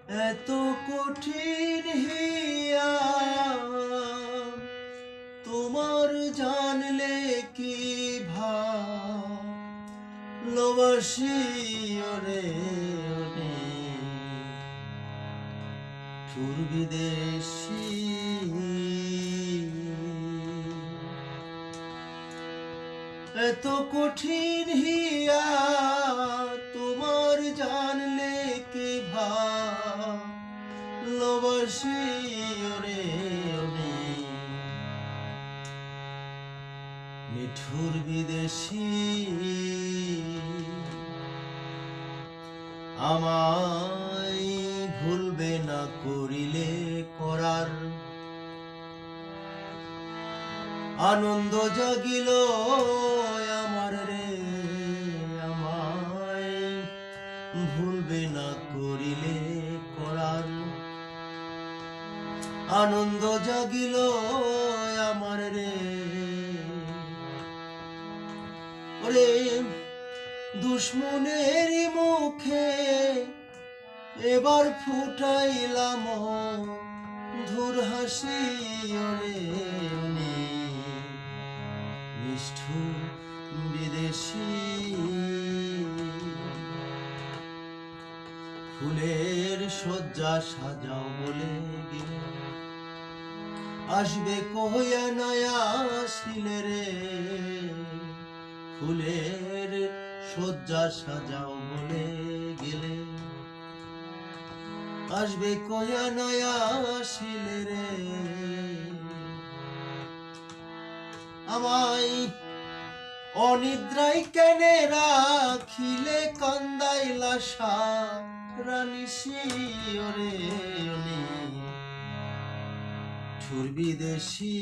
এত কঠিন হিয়া তোমার জানলে কি ভালোবাসি ওরে সুর বিদেশি এত কঠিন হিয়া তোমার জানলে কি ভালোবাসি ওরে নিঠুর বিদেশি আমায় ভুলবে না করিলে করার আনন্দ জাগিল আমার রে আমায় ভুলবে না করিলে করার আনন্দ জাগিল আমার রে ওরে দুশ্মনের মুখে এবার ফুটাইলাম ধুর হাসি ওরে নিষ্ঠুর বিদেশি ফুলের শয্যা সাজাও বলে গেলে আসবে কইয়া নয়া আসিলে রে ফুলের শয্যা সাজাও বলে গেলে আসবে কইয়া নয়া আসিলে রে আমায় অনিদ্রায় কেনে রাখিলে কান্দাইলা সারানিশি ওরে সুর বিদেশি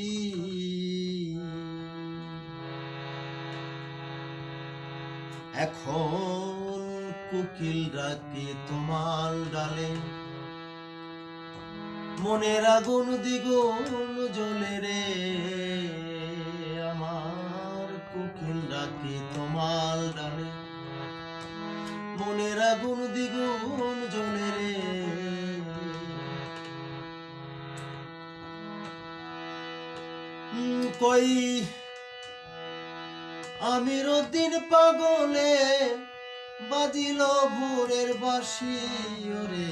এখন কোকিল রাতে তোমার ডালে মনের আগুন দ্বিগুণ জ্বলে রে আমার কোকিল রাতে তোমার ডালে মনের আগুন দ্বিগুণ জ্বলে রে কই আমির উদ্দিন পাগলে বাজিল ভোরের বাঁশি ওরে